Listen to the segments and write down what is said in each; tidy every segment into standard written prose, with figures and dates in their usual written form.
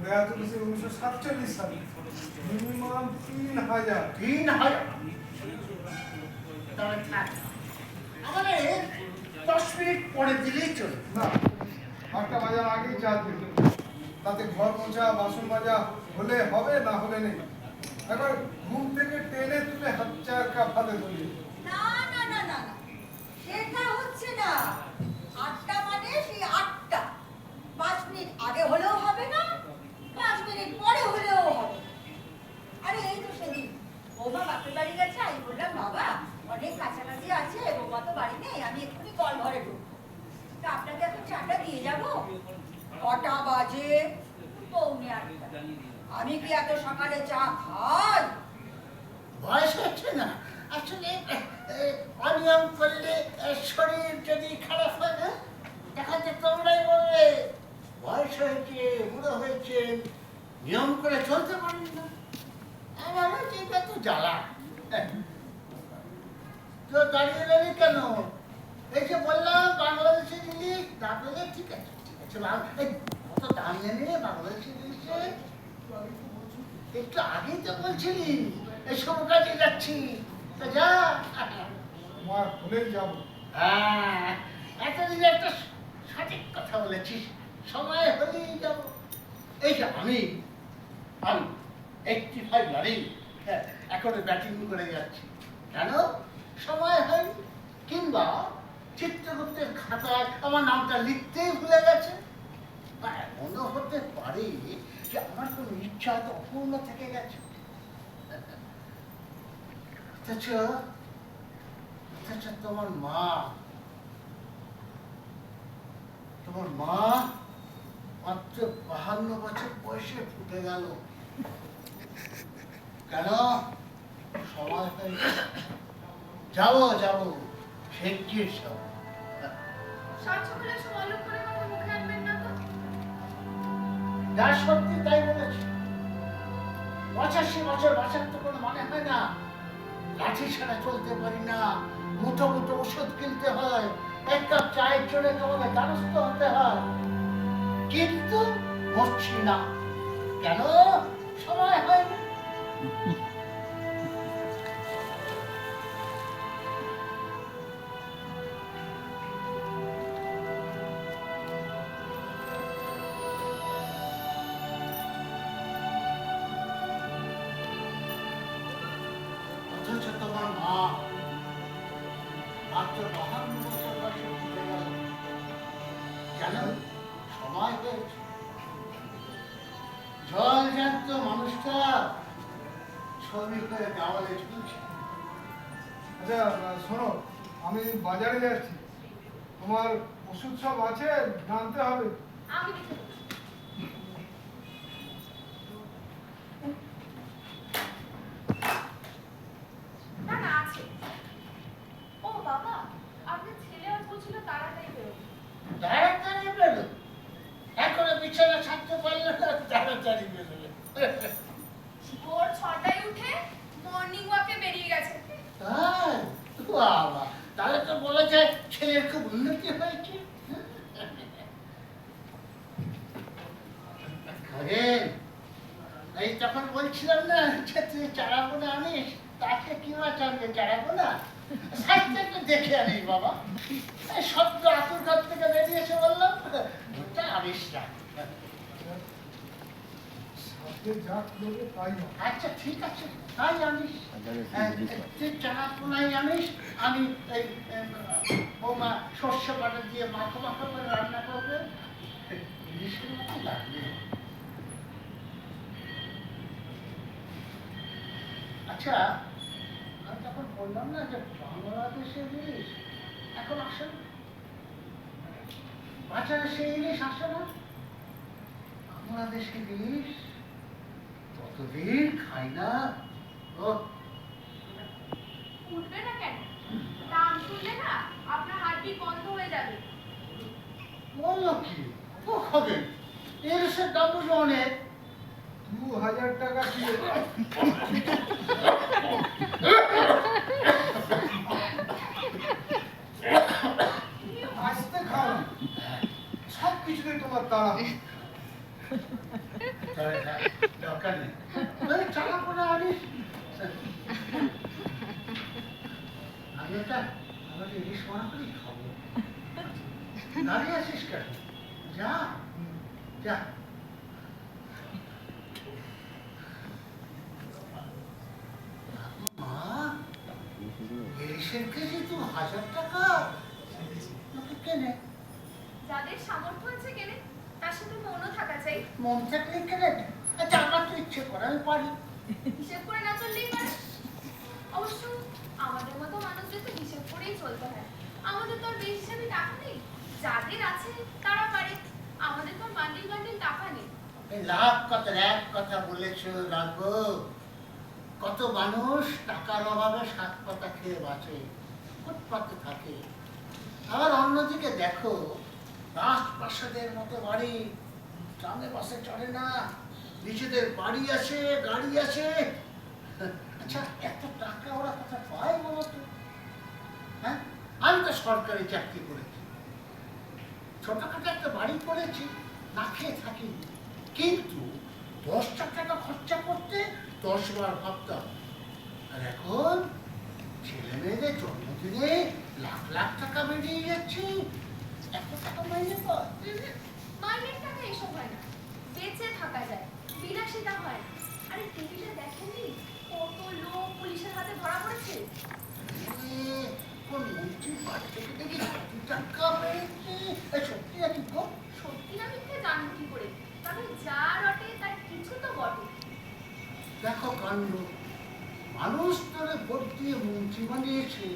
দেয়া তো 1947 সালে মিনিমাম 3000। 3000 তবে থাক, আমাদের 10 মিনিট পরে দিলেই চলবে। না, 8টা বাজার আগেই চা দিতে, তাতে ঘর মোছা বাসন মাজা হলে হবে, না হলে নেই। একবার ঘুম থেকে টেনে তুলে হাত চার কাপ হাতে ধরিয়ে। না না না না না, সেটা হচ্ছে না। 8টা মানে সেই 8টা। 5 মিনিট আগে হলেও হবে না, 5 মিনিট পরে হলেও হবে। আরে এই তো সেদিন বৌমা বাপের বাড়ি গেছে, আমি বললাম বাবা অনেক কাছাকাছি আছে, বৌমা তো বাড়ি নেই, আমি এক্ষুনি কল ঘরে ঢুকবো, তা আপনাকে এখন চাটা দিয়ে যাবো। কটা বাজে? 7:45। আমি কি এত সকালে চা খাই? বয়স হচ্ছে না, আসলে অনিয়ম করলে শরীর যদি খারাপ হয় না, দেখা যায় তোমরাই বলবে বয়স হয়েছে, বুড়ো হয়েছে, নিয়ম করে চলতে পারেন না। আমার হচ্ছে এটা তো জ্বালা। তো দাঁড়িয়ে রইলি কেন? এই যে বললাম বাংলাদেশি জিনিস, না পেলে ঠিক আছে, ঠিক আছে, কত দাম জানি রে বাংলাদেশি জিনিসে? একটু আগেই তো বলছিলি এসব কাজে যাচ্ছি, তো যা। মা হলেই যাবো। হ্যাঁ, এতদিন একটা সঠিক কথা বলেছিস, সময় হলেই যাব। এই যে আমি 85 রানেই এখন ব্যাটিং করে যাচ্ছি, কেন? সময় হয়নি, কিংবা চিত্রগুপ্তের খাতায় আমার নামটা লিখতেই ভুলে গেছে, বা এমনও হতে পারে যে আমার কোনো ইচ্ছা তো অপূর্ণ থেকে গেছে। অথচ তোমার মা মাত্র 52 বছর বয়সে ফুটে গেল। কেন? সময় হয়েছে, যাবো যাবো, শিগগির সব। যা সত্যি তাই বলেছি। 85 বছর বাঁচার তো কোনো মানে হয় না। লাঠি ছাড়া চলতে পারি না, মুঠো মুঠো ওষুধ কিনতে হয়, 1 কাপ চায়ের জন্য তোমাকে দ্বারস্থ হতে হয়, কিন্তু মরছি না। কেন? সময় হয় না। অথচ তোমার মা মাত্র 52 বছর বয়সে ফুটে গেল। কেন? সময় হয়েছে। জল জ্যান্ত মানুষটা ছবি করে দেওয়ালে ঝুলছে। আচ্ছা শোনো, আমি বাজারে যাচ্ছি, তোমার ওষুধ সব আছে, জানতে হবে। আমি লিখে দেবো। না না আছে। ও বাবা, আপনার ছেলে আজ বলছিল তাড়াতাড়ি বেরোবে। তাড়াতাড়ি বেরো, এখনো বিছানা ছাড়তে পারলে না, তাড়াতাড়ি বেরোলে। ভোর 6টায় উঠে মর্নিং ওয়াকে বেরিয়ে গেছে। তাই? বাবা, তাহলে তো বলা যায় ছেলের খুব উন্নতি হয়েছে। এই তখন বলছিলাম না যে তুই চারাপোনা আনিস, তাকে কি মাছ আনবে? চারাপোনা সাইডটা একটু দেখে আনিস বাবা। এই শব্দ আতুর ঘর থেকে বেরিয়েছে বললাম, ওটা আনিস না। সাথে যা করবে তাই হবে। আচ্ছা ঠিক আছে, তাই আনিস। তুই চারাপোনাই আনিস, আমি এই বৌমা সর্ষে বাটা দিয়ে মাখো মাখো করে রান্না করবে, ইলিশের মতো লাগবে। আচ্ছা, আমি তখন বললাম না যে বাংলাদেশের ইলিশ এখন আসে না, বাজারে সেই ইলিশ আসে না। বাংলাদেশের ইলিশ কতদিন খাই না। ও উঠবে না কেন? দাম তুললে না আপনার হার্টবিট বন্ধ হয়ে যাবে। বললো কি? ও খাবে, ইলিশের দাম বুঝো অনেক। 2000 টাকা কিলো। আসতে খাও, সব কিছুতেই তোমার তাড়া। দরকার নেই ওই চালা করে আনিস আমি ওটা আমাকে ইলিশ মারা করেই খাবো দাঁড়িয়ে আছিস কেন যা যা মা ইলিশের কেজি তো 1000 টাকা আমাকে কেনে যাদের সামর্থ্য আছে কেনে তার সাথে মনও থাকা চাই। মন থাকলে কেনে আচ্ছা আমার তো ইচ্ছে করে আমি পারি হিসেব করে না চললেই পারে। অবশ্য আমাদের মতো মানুষদের তো হিসেব করেই চলতে হয়। আমাদের তো আর বেশ হিসাবে টাকা নেই। যাদের আছে তারা পারে, আমাদের তো বান্ডিল বান্ডিল টাকা নেই। এই লাভ কত এক কথা বলেছো রাখবো কত মানুষ টাকার অভাবে সাত পাতা খেয়ে বাঁচে ফুটপাতে থাকে আবার অন্যদিকে দেখো রাজপ্রাসাদের মতো বাড়ি ট্রামে বাসে চড়ে না নিজেদের বাড়ি আছে গাড়ি আছে আচ্ছা এত টাকা ওরা কোথা পায় বলো তো হ্যাঁ আমি তো সরকারি চাকরি করেছি ছোটখাটো একটা বাড়ি করেছি না খেয়ে থাকি কিন্তু 10টা টাকা খরচা করতে 10 বার ভাবতাম আর এখন ছেলে মেয়েদের জন্মদিনে লাখ লাখ টাকা বেরিয়ে যাচ্ছে এত টাকা মাইনে পায় মাইনের টাকা এসব হয় না, বেঁচে থাকা যায়, বিলাসিতা হয় না। আরে টিভিতে দেখেননি কত লোক পুলিশের হাতে ধরা পড়েছে? কোন মন্ত্রীর বাড়ি থেকে দেখি কোটি টাকা পেয়েছে সত্যি আর কি গো সত্যি না মিথ্যে জানবো কি করে? তবে যা রটে তার কিছু তো বটে। দেখো কাণ্ড মানুষ তোরে ভোট দিয়ে মন্ত্রী বানিয়েছে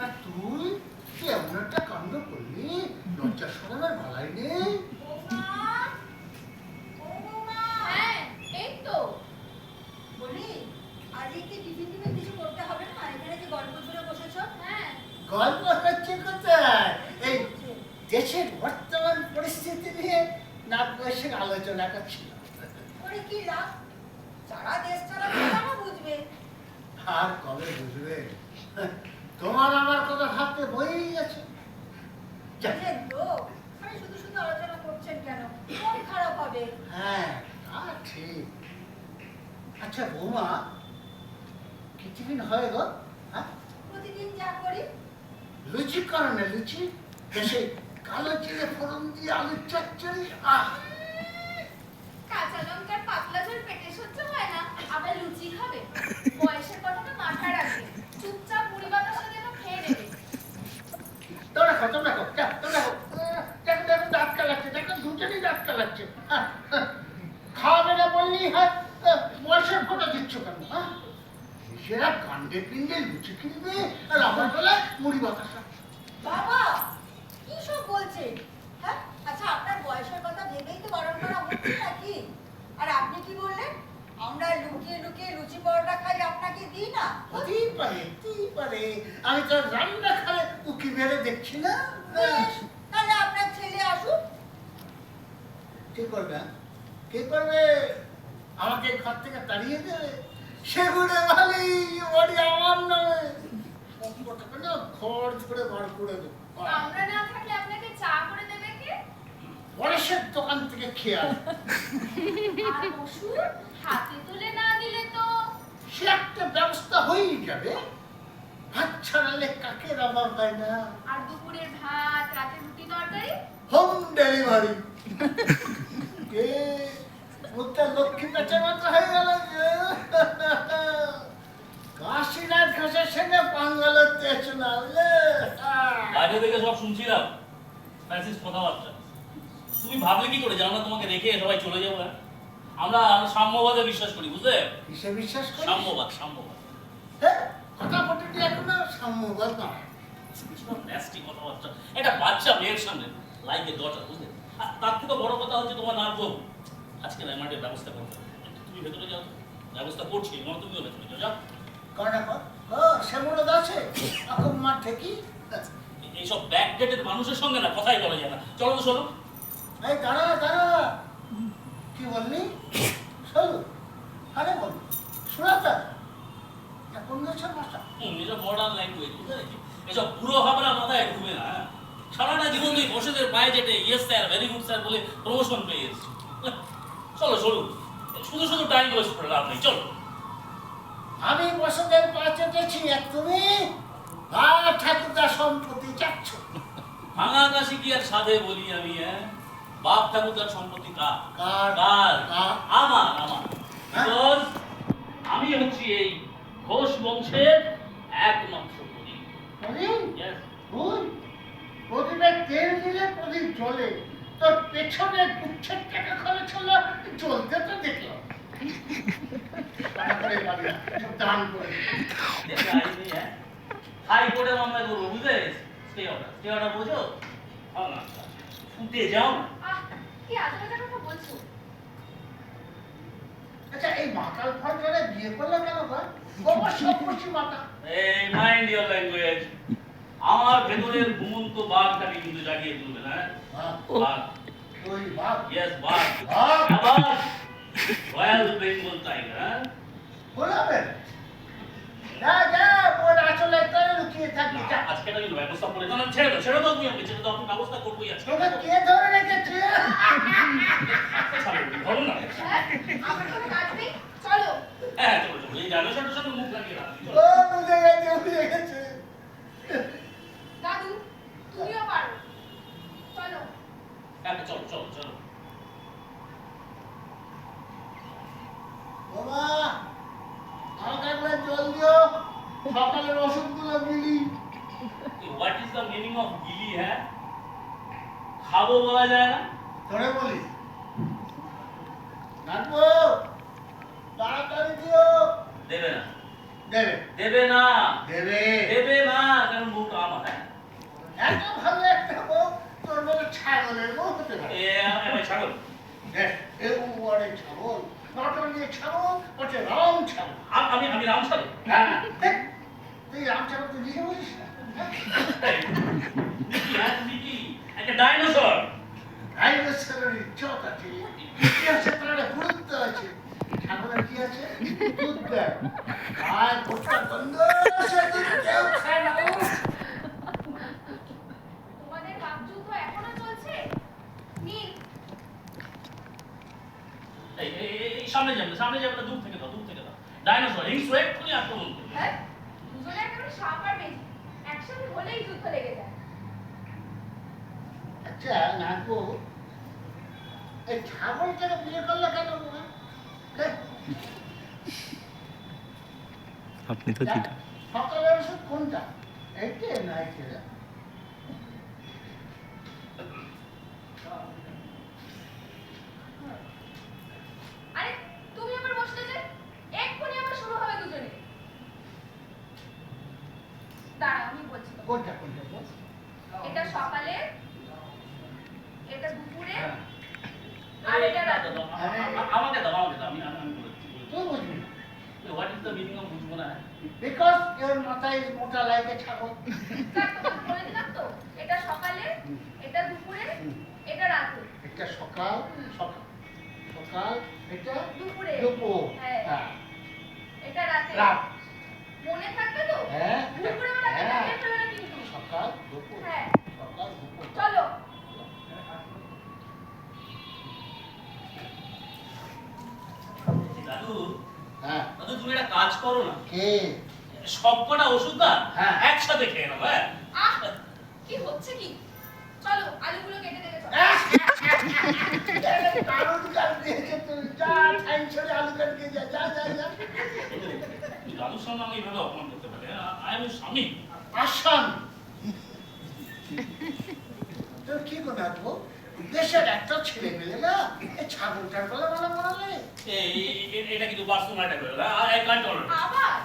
আর তুই এমন একটা কাণ্ড করলি লজ্জা শরমের ভালাই নেই বৌমা, ও বৌমা, হ্যাঁ এই তো। বলি আজকে কি টিফিন টিফিন কিছু করতে হবে না? এখানে যে গল্প জুড়ে বসেছো? হ্যাঁ গল্প হচ্ছে কোথায় এই দেশের বর্তমান পরিস্থিতি নিয়ে নাক বয়সের আলোচনা করছিল করে কি লাভ? যারা দেশ চালাবে তারা বুঝবে। আর কবে বুঝবে তোমার আমার কথা ভাবতে বই গেছে বুঝলেন তো? আরে শুধু শুধু আলোচনা করছেন কেন? মন খারাপ হবে। হ্যাঁ তা ঠিক আচ্ছা বৌমা কি টিফিন হয় গো হ্যাঁ প্রতিদিন যা করি। লুচি করো না লুচি দেশে কালো জিরে ফোড়ন দিয়ে আলুর চচ্চড়ি আহ কাঁচা লঙ্কার পাতলা ঝোল পেটে সহ্য হয় না, আবার লুচি খাবে? বয়সের কথাটা মাথায় রাখবে, চুপচাপ মুড়ি বাতাসা যেন খেয়ে নেবে। তোমরা দেখো দাঁত কালাচ্ছে দেখো দুজনই দাঁত কালাচ্ছে খাওয়াবে না বললেই হয় বয়সের ফোটা দিচ্ছ কেন হ্যাঁ নিজেরা কাণ্ডে পিণ্ডে লুচি কিনবে আর আমার বেলায় মুড়ি বাতাসা বাবা কি সব বলছেন? হ্যাঁ আচ্ছা আপনার বয়সের কথা ভেবেই তো বারণ করা হচ্ছে নাকি? আর আপনি কি বললেন আমরা লুকিয়ে লুকিয়ে লুচি পরোটা খাই আপনাকে দিই না? হতেই পারে আমি তো রান্না খালে উকি বেড়ে দেখছি না বেশ, তাহলে আপনার ছেলে আসুক। কি করবে কি করবে আমাকে ঘর থেকে তাড়িয়ে দেবে সেগুলো ভালোই বাড়ি আমার নামে সম্পদটাকে না ঘর ধরে বার করে দেবো আমরা না থাকলে আপনাকে চা করে দেবে কে? পরেশের দোকান থেকে খেয়ে আসবো আর ওষুধ হাতে তুলে না দিলে তো। সে একটা ব্যবস্থা হয়েই যাবে ভাত ছাড়ালে কাকের অভাব হয় না আর দুপুরের ভাত, রাতের রুটি তরকারি? হোম ডেলিভারি কে মুখটা লক্ষ্মী পেঁচার মতো হয়ে গেল কাশীনাথ ঘোষের সঙ্গে পাঙ্গালোর তেছ না বাইরে থেকে সব শুনছিলাম ফ্যান্সিস কথাবার্তা। তুমি ভাবলে কি করে যে আমরা তোমাকে রেখে সবাই চলে যাবো? আমরা সাম্যবাদে বিশ্বাস করি, বুঝলে? কিসে বিশ্বাস করিস? সাম্যবাদ। হ্যাঁ কথা বলতে এখনো সাম্যবাদ না ন্যাস্টি কথাবার্তা একটা বাচ্চা মেয়ের সামনে লাইক এ ডটার, বুঝলে? আর তার থেকে বড় কথা হচ্ছে তোমার নার্ভ আজকে রিমান্ডের ব্যবস্থা করতে হবে। তুমি ভেতরে যাও, ব্যবস্থা করছি, তুমিও ভেতরে যাও, যাও। কটা কর ও শ্যামলদ আছে এখন মাঠ থেকে এইসব ব্যাকডেটেড মানুষের সঙ্গে না কথাই বলা যায় না। চলো তো চলো। এই দাঁড়া কি বললি শোনো আরে বল শোনাতা কোন দেশের ভাষা এসব মডার্ন ল্যাঙ্গুয়েজ, বুঝলে? এসব পুরো ভাবনা মাথায় ঢুকবে না। সারাটা জীবন তুই বসেদের পায়ে যেটে yes sir very good sir বলে প্রমোশন পেয়ে এসেছি। চলো চলুন, শুধু শুধু টাইম ওয়েস্ট করে লাভ নেই, চলো। আমি বসদের পাশে গেছি আর তুমি আর ঠাকুরদার সম্পত্তি চাচ্ছ। ভাঙা কাশি কি আর সাধে বলি আমি, হ্যাঁ? বাপ ঠাকুরদার সম্পত্তি কার? কার? কার? কার? আমার। হ্যাঁ? Because আমি হচ্ছি এই ঘোষ বংশের একমাত্র প্রদীপ। প্রদীপ? Yes. তুই? প্রদীপের তেল দিলে প্রদীপ জ্বলে, তোর পেছনে গুচ্ছের টাকা খরচ হলো, জ্বলতে তো দেখলাম। টাকা করে পারি না, সব দান করে দিই। দেখে আইনি, হ্যাঁ? হাইকোর্টে মামলা করবো, বুঝলে? স্টে অর্ডার বোঝো? হও না, ফুটে যাও না। আহ, কি আজে বাজে কথা বলছো? আচ্ছা এই মাতাল ফজরে বিয়ে করলে কেন ভাই? অবশ্যই খুশি মাতা। এই মাইন্ড ইওর ল্যাঙ্গুয়েজ। আমার ভেতরের ঘুমন্ত বাঘটাকে কিন্তু জাগিয়ে তুলবে না, হ্যাঁ? বাঘ। ওই বাপ ইয়েস, বাঘ। বাঘ? আবার রয়্যাল বেঙ্গল টাইগার, হ্যাঁ? বলাবেন যা যা ওর আসলে তো লুকিয়ে থাকবি যা। আজকে আমি ব্যবস্থা করে না, ছেড়ে দাও তুমি, আমি ছেড়ে দাও, আমি ব্যবস্থা করবোই আজকে। তোকে কে ধরে রেখেছে? ধরো না। হ্যাঁ, আমার কোনো কাজ নেই, চলো। হ্যাঁ, চলো এই ডাইনোসরের সাথে মুখ লাগিয়ে রাখি, ও চলো। বুঝে গেছে। দাদু, তুমিও পারো, চলো। হ্যাঁ, চলো। বাবা আমাকে একবার জল দিও, সকালের ওষুধগুলো মিলি। What is the meaning of গিলি, হ্যাঁ? খাবো বলা যায় না? ধরে বলি নাচবো, তাড়াতাড়ি দিও। দেবে না, দেবে দেবে না, দেবে। দেবে না, কারণ মুখ আমার, হ্যাঁ? এত ভালো একটা বউ তোর বলে ছাগলের বউ হতে পারে। আমি ছাগল। দেখ এ ওরে ছাগল, নট অনলি ছাগল বটে রাম ছাগল। আমি রাম ছাগল। হ্যাঁ দেখ, তুই রাম ছাগল তুই লিখে বলিস না? তুমি কি একটা ডাইনোসর? ডাইনোসরের ইজ্জত আছে, ইতিহাসে তার একটা গুরুত্ব আছে। ছাগলের কি আছে? দুধ দেয়। আর গোটা গন্ধ সে দুধ কেউ খায় না। তোমাদের বাকযুদ্ধ এখনো চলছে? নিন। এই সামনে যাবে না, দূর থেকে দাও। ডাইনোসর হিংস্র, এক্ষুনি আক্রমণ করবে। হ্যাঁ, দুজনে একেবারে সাপ আর বেজি, একসাথে হলেই যুদ্ধ লেগে যায়। আচ্ছা নাগো, এই ছাগলটাকে বিয়ে করলে কেন বাবা? আপনি তো দিটা সকালের ওষুধ কোনটা? এইটা না এইটা? আরে তুমি আবার বসলে যে? এক্ষুনি আবার শুরু হবে দুজনে। দাঁড়াও, আমি বলছি তো। কোনটা কোনটা বল? এটা সকালে, এটা দুপুরে, হ্যাঁ। আর এটা রাতে। আমাকে দাও, আমি বলেছি। তুই বুঝবি না। What is the meaning of বুঝবো না? Because your mother is মোটা like a ছাগল। দেখ, তোমাকে বলে দিলাম তো, এটা সকালে, এটা দুপুরে, এটা রাতে। এটা সকাল সকাল সকাল, এটা দুপুরে। দুপুর। হ্যাঁ। হ্যাঁ। এটা রাতে। রাত। মনে থাকবে তো? হ্যাঁ। দুপুরবেলা হ্যাঁ। খেতে ফেলবে না কিন্তু। সকাল দুপুর। হ্যাঁ। সকাল দুপুর। চলো। দাদু, হ্যাঁ। তুমি একটা কাজ করো না, কে? সবকটা ওষুধ না হ্যাঁ। একসাথে খেয়ে নাও, হ্যাঁ? আহ, কি হচ্ছে কি? চলো, আলুগুলো কেটে দেবে চলো। আলু কাট দিয়েছে তুই, যা টাইম ছেড়ে আলু কাট দিয়ে যা যা যা যা। তুমি দাদুর সঙ্গে আমাকে এইভাবে অপমান করতে পারে? আই এম স্বামী। আসাম তোর কি করে আসবো? দেশের একটা ছেলে পেলে না এই ছাগলটার বলে বলে বলে। এটা কিন্তু পার্সোনাল অ্যাটাক হলো, আই কান্ট টলারেট। আবার?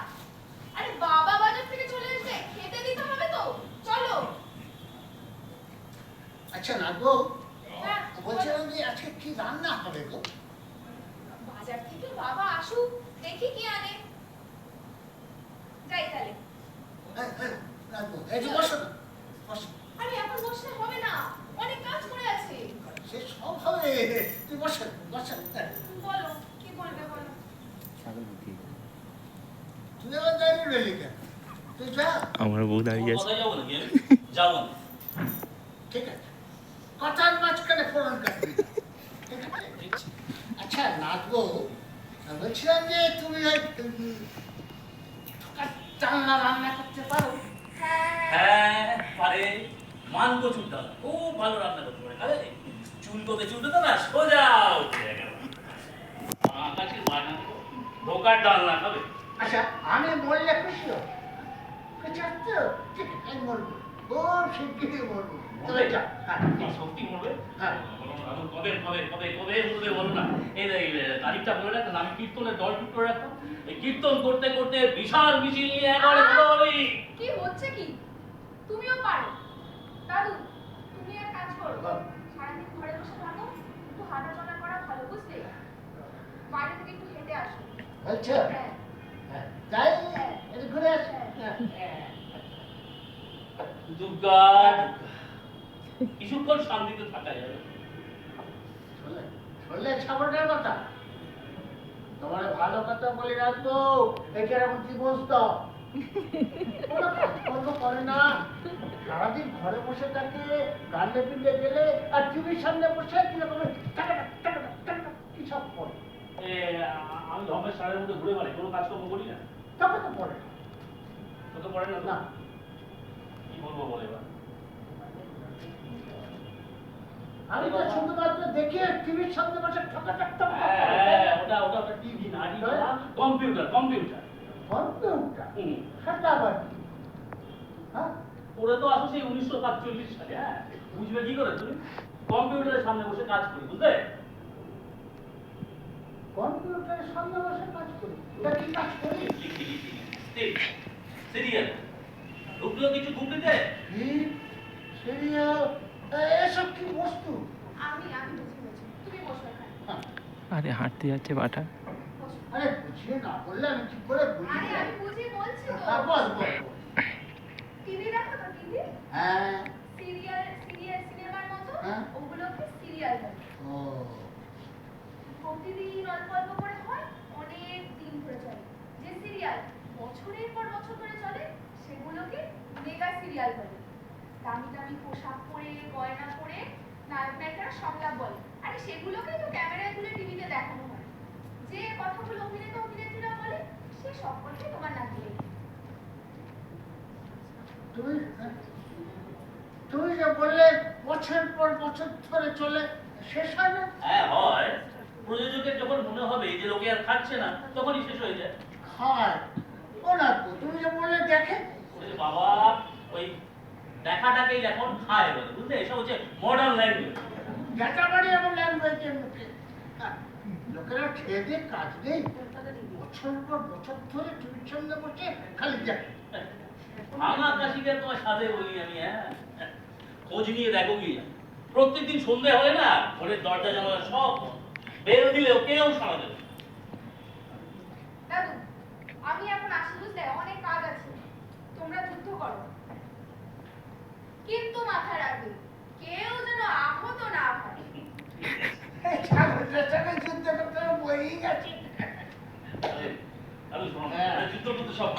আরে বাবা বাজার থেকে চলে এসেছে, খেতে দিতে হবে তো। চলো। আচ্ছা না গো, হ্যাঁ, বলছিলাম যে আজকে কি রান্না হবে গো? বাজার থেকে বাবা আসুক, দেখি কি আনে। যাই তাহলে। রাখবো এই যে বসো না, বসো। আরে এখন বসলে হবে না, অনেক কাজ করে আছে। সে সব হবে, তুই বসো বসো। বলো, কি বলবে বলো। তুই আবার দাঁড়িয়ে রইলি কেন? তুই যা। আমার বউ দাঁড়িয়ে আছে। কোথায় যাবো নাকি আমি? যাবো না। ঠিক আছে, কথার মাঝখানে ফোরন কাটবি না। ঠিক আছে? আচ্ছা রাখবো, বলছিলাম যে তুমি ওই চালনা রান্না করতে পারো? হ্যাঁ পারে, মান কচুর ডাল খুব ভালো রান্না করতে পারে। খাবে চুলকোতে না সোজা উঠে গেল। আকাশের বায়না দেবো, ঢোকার ডাল না খাবে। আচ্ছা, আমি বললে খুশি হও? খুশি হচ্ছ? ঠিক আছে, আমি বলবো, খুব শিগগিরই বলবো। তবে যা, হ্যাঁ, সত্যি মরবে? হ্যাঁ। কবে মরবে বলো না। এই তারিখটা বলে রাখতাম, আমি কীর্তনের দল ঠিক করে রাখতাম। এই কীর্তন করতে করতে বিশাল মিছিল নিয়ে একেবারে ঘোরাঘুরি। কি হচ্ছে কি? তুমিও পারো। দাদু, তুমি এক কাজ করো, সারাদিন ঘরে বসে থাকো, একটু হাঁটাচলা করা ভালো, বুঝলে? বাইরে থেকে একটু হেঁটে আসো। আচ্ছা, হ্যাঁ। হ্যাঁ, তাই একটু ঘুরে আসি। দুর্গা কিছুক্ষণ শান্তিতে থাকা যাবে। শুনলে ছাগলটার কথা? তোমার ভালো কথা বলে রাখবো, এটা এখন কি বুঝতো? কোনো কাজকর্ম করে না, সারাদিন ঘরে বসে থাকে, গান্ডে পিন্ডে গেলে আর টিভির সামনে বসে কিরকম কি সব করে। আমি ধর্মের সারের মধ্যে ঘুরে বেড়াই, কোনো কাজকর্ম করি না। তবে তো পড়ে তোকে পড়ে না তো? না। কি বলবো বলে এবার? আমি তো শুধুমাত্র দেখি টিভির সামনে বসে ওটা টিভি না, কম্পিউটার। কম্পিউটার, হুম। সেটা আবার কি? হ্যাঁ, ওরা তো আসো সেই 1947 সালে। হ্যাঁ, বুঝবে কি করে তুমি? কম্পিউটারের সামনে বসে কাজ করি, বুঝলে? কম্পিউটারের সামনে বসে কাজ করি। এটা কি কাজ করি? সিরিয়াল ঢুকলো কিছু ঘুমটিতে। কি সিরিয়াল, এসব কি বস্তু? আমি বুঝি, তুমি বসো এখানে। আরে হাঁটতে যাচ্ছে বাটা। বসো। আরে বুঝিয়ে না বললে আমি কি করে বুঝি? আরে আমি বুঝি বলছি তো। হ্যাঁ, বল বল। টিভি দেখো তো, টিভি? হ্যাঁ। সিনেমার মতো হ্যাঁ। ওগুলোকে সিরিয়াল বলে। ও, প্রতিদিন অল্প অল্প করে হয়, অনেক দিন ধরে চলে। যে সিরিয়াল বছরের পর বছর ধরে চলে সেগুলোকে মেগা সিরিয়াল বলে। দামি দামি পোশাক পরে, গয়না পরে নায়ক নায়িকারা সংলাপ বলে। আরে সেগুলোকেই তো ক্যামেরায় তুলে টিভিতে দেখানো হয়। যে কথাগুলো অভিনেত্রীরা বলে সে সব কথাই তোমার নাকি লেগে। তুমি যে বললে বছর পর বছর ধরে চলে, শেষ হয় না? হ্যাঁ হয়, প্রযোজকের যখন মনে হবে যে লোকে আর খাচ্ছে না তখনই শেষ হয়ে যায়। হয় ও না তো, তুমি যে বললে দেখে। ওই যে বাবা, ওই দেখাটাকেই এখন খায় বলে, বুঝলে? এসব হচ্ছে মডার্ন ল্যাঙ্গুয়েজ। যাতাবাড়ি এমন ল্যাঙ্গুয়েজের মুখে। লোকেরা খেয়ে দিয়ে কাজ নেই, বছর পর বছর ধরে টিভির সামনে বসে খালি দেখে। ভাঙা কাশিকে তোমার সাথে বলি আমি। হ্যাঁ, খোঁজ নিয়ে দেখো কি, প্রত্যেকদিন সন্ধ্যে হলে না ঘরের দরজা জানালা সব বেল দিলেও কেউ সাড়া দেবে। দাদু, আমি এখন আসি, বুঝলে? অনেক কাজ আছে। তোমরা যুদ্ধ করো, কিন্তু মাথায় রাখবে কেউ যেন আহত না হয়। ছাগলটার সঙ্গে যুদ্ধ করতে বই গেছে। আরে শোনো, হ্যাঁ। যুদ্ধ করতে সব